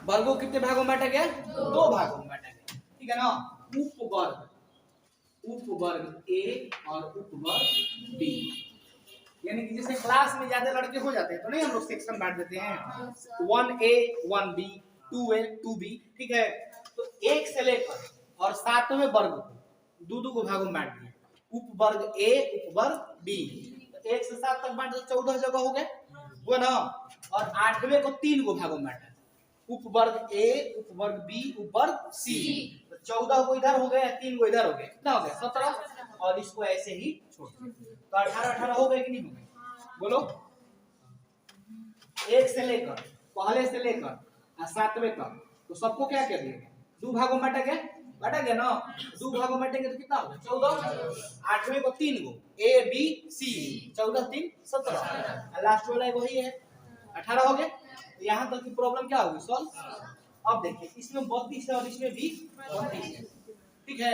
वर्ग को कितने भागों में बांटा गया? दो भागों में बांटा गया, ठीक है ना। उपवर्ग ए और उपवर्ग बी, यानी कि जैसे क्लास में ज्यादा लड़के हो जाते हैं तो नहीं हम लोग सेक्शन बांट देते हैं, 1A 1B 2A 2B, ठीक है। तो 1 से लेकर और 7वें वर्ग को दो को भागों में बांट दिए, उपवर्ग ए उपवर्ग बी। तो 1 से 7 तक बांट 14 जगह हो गए वो ना, और 8वें को 3 को भागों में बांटा, उपवर्ग ए उपवर्ग बी उपवर्ग सी। तो 14 को इधर हो गया, 3 को इधर हो गया, कितना हो गया? 17। और इसको ऐसे ही छोड़ दिया तो 18 हो गए कि नहीं हो गए? बोलो। 1 से लेकर पहले से लेकर 7वें तक तो सबको क्या कर दिया? दो भागों में बांटा गया ना। दो भागों में बांटेंगे तो कितना होगा? 14। 8वें को 3 को ए बी सी, 14 3 17, लास्ट वाला वही है 18 हो गए। यहाँ तक की प्रॉब्लम क्या होगी? सॉल्व। अब देखिए इसमें 32 है और इसमें भी 32 है, ठीक है।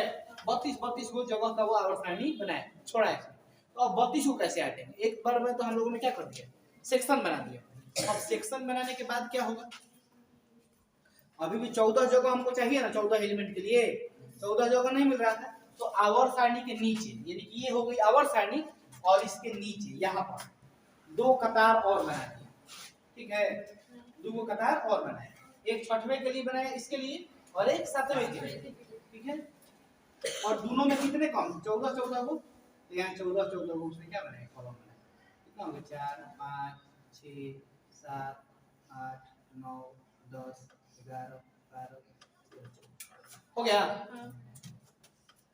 32 को जगह का वो आवर्त सारणी बनाए छोड़ा है। तो अब 32 को कैसे हटाएंगे? एक बार में तो हम लोगों ने क्या कर दिया? सेक्शन बना दिया। अब सेक्शन बनाने के बाद क्या होगा? अभी भी 14 जगह हमको चाहिए ना, 14 एलिमेंट के लिए 14 जगह नहीं मिल रहा था। तो आवर्त सारणी के नीचे, यानी कि ये हो गई आवर्त सारणी, और इसके नीचे यहाँ पर 2 कतार और बना दिया, ठीक है। 2 कतार और बनाए, एक 6वें के लिए बनाया इसके लिए और एक 7वें के लिए, ठीक है। और दोनों में कितने कम? 14 को, तो यहाँ 14 को उसने क्या बनाया? कॉलम बनाया। कितना हो गया? 4 5 6 7 8 9 10 11 12 हो गया।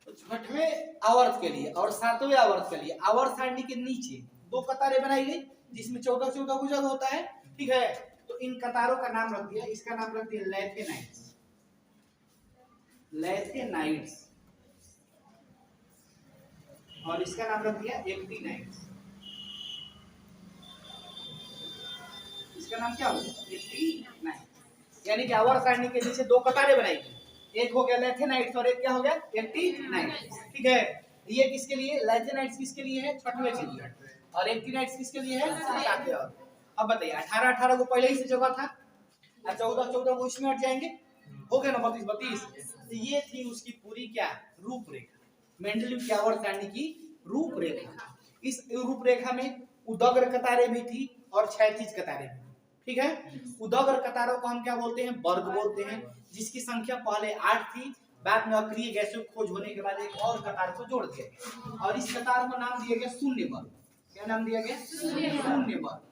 तो 6वें आवर्त के लिए और 7वें आवर्त के लिए आवर्त सारणी के नीचे 2 कतारें बनाई गई जिसमें 14 को जगह होता है, ठीक है। तो इन कतारों का नाम रख दिया, इसका नाम रख दिया लैथेनाइट्स, और इसका नाम रख दिया एक्टिनाइट्स। इसका नाम क्या होगा? एक्टिनाइट्स। यानी कि आवर्त सारणी के नीचे 2 कतारें बनाई गई, एक हो गया लैथेनाइट्स और एक क्या हो गया? एक्टिनाइट्स, ठीक है। ये किसके लिए? लैथेनाइट्स किसके लिए है? 6वें के लिए, और एक्टिनाइट्स किसके लिए है? 7वें। अब बताइए 18 को पहले ही से जगह था, 14 को इसमें हट जाएंगे, हो गया ना 32। तो ये थी उसकी पूरी क्या? रूपरेखा, मेंडलीव की आवर्त सारणी की रूपरेखा। इस रूपरेखा में उदग्र कतारें भी थी और क्षैतिज कतारें भी, ठीक है। उदग्र कतारों को हम क्या बोलते हैं? वर्ग बोलते हैं, जिसकी संख्या पहले 8 थी, बाद में अक्रिय गैसों की खोज होने के बाद एक और कतार को जोड़ दिया गया और इस कतार को नाम दिया गया शून्य वर्ग। क्या नाम दिया गया? शून्य वर्ग।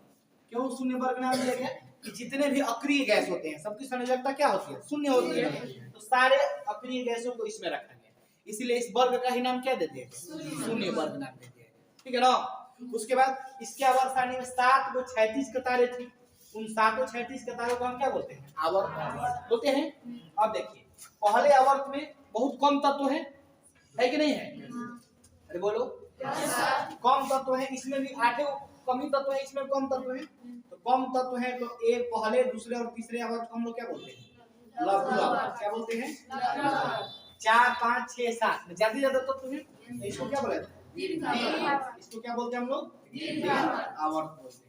क्यों शून्य वर्ग नाम दिया गया? कि जितने भी अक्रिय गैस होते हैं सबकी संयोजकता क्या होती है? शून्य होती है। तो सारे अक्रिय गैसों को इसमें रखा गया, इसलिए इस वर्ग का ही नाम क्या देते हैं? शून्य वर्ग नाम देते हैं, ठीक है ना। उसके बाद इसके आवर्त सारणी में 7 को क्षैतिज कतारें थी, उन 7 क्षैतिज कतारों को हम क्या बोलते हैं? आवर्त बोलते हैं। अब देखिए पहले आवर्त में बहुत कम तत्व है कि नहीं है? अरे बोलो। कम तत्व है, इसमें भी 8 कम ही तत्व है, इसमें कम तत्व है। तो कम तत्व है तो एक पहले दूसरे और तीसरे आवर्त को हम लोग क्या बोलते हैं? लघु आवर्त। क्या बोलते हैं? 4 5 6 7 में ज्यादा तत्व है, इसको क्या बोलते हैं? इसको क्या बोलते हैं हम लोग? आवर्त बोलते हैं।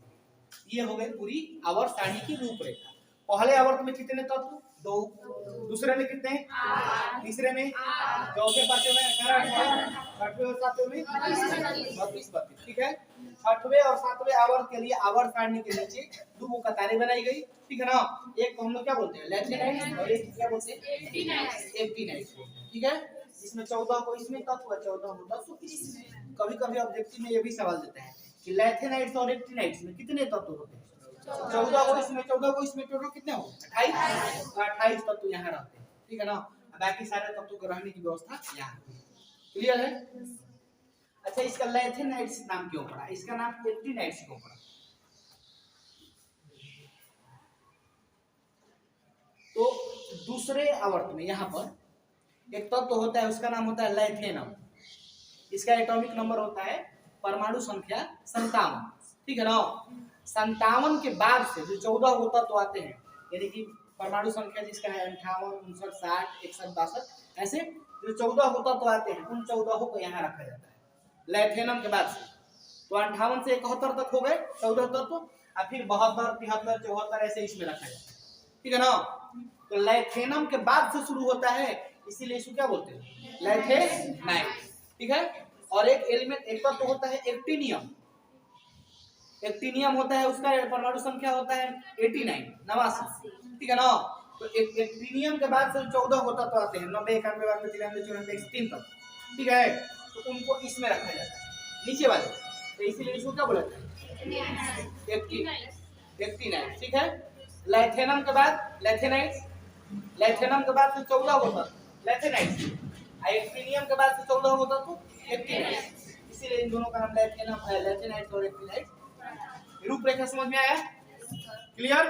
ये हो गई पूरी आवर्त सारणी की रूपरेखा। पहले आवर्त में कितने तत्व? 2, दूसरे में कितने? 8, तीसरे में, चौथे पांचवें में 11 छठवें और सातवें में 32, ठीक है। 6वें और 7वें आवर्त के लिए आवर्त सारणी के नीचे 2 कतारें बनाई गई, ठीक है ना। एक को हम लोग क्या बोलते हैं? लैथेनाइट्स, और एक क्या बोलते हैं? एक्टिनाइट्स, ठीक है। इसमें 14 को इसमें तत्व, 14 को तत्व इसमें। कभी-कभी ऑब्जेक्टिव में ये भी सवाल देता है कि लैथेनाइट्स और एक्टिनाइट्स में कितने तत्व होते हैं? 14 को इसमें, 14 को इसमें, टोटल कितने हो? 28। 28 तत्व यहाँ रहते हैं, ठीक है ना। बाकी सारे तत्वों को रहने की व्यवस्था यहाँ है। क्लियर है? अच्छा, इसका लैथेनाइट्स नाम क्यों पड़ा? इसका नाम एक्टिनाइट्स क्यों पड़ा? तो दूसरे आवर्त में यहाँ पर एक तत्व होता है, उसका नाम होता है लैथेनम। इसका एटॉमिक नंबर होता है परमाणु संख्या 57, ठीक है ना। 57 के बाद से जो 14 को तत्व आते हैं, यानी कि परमाणु संख्या जिसका है 58 59 60 61 62, ऐसे जो 14 को तत्व आते हैं उन 14 को यहाँ रखा जाता है लैथेनम के बाद से। तो 58 से 71 तक हो गए 14 तत्व, और फिर 72 73 74 ऐसे इसमें रखा जाता है, ठीक है ना। तो लैथेनम के बाद से शुरू होता है, इसीलिए इसको क्या बोलते हैं, लैथेनाइट। ठीक है। और एक एलिमेंट एक तो होता है एक्टिनियम। एक्टिनियम होता है, उसका परमाणु संख्या होता है 89, 89। ठीक है ना। तो एक्टिनियम के बाद से 14 होता तो आते हैं 90, 91, 92, 93, 94, 103 तक। ठीक है। तो उनको इसमें रखा जाता है नीचे वाले, तो इसीलिए इसको क्या बोला जाता है, एक्टिनाइट। ठीक है। लैथेनम के बाद लैथेनाइट, लैथेनम के बाद से 14 होता लैथेनाइट, एक्टिनियम के बाद से 14 होता तो एक्टिनाइट। इसीलिए इन दोनों का नाम लैथेनम है, लैथेनाइट और एक्टिनाइट। रूपरेखा समझ में आया? क्लियर?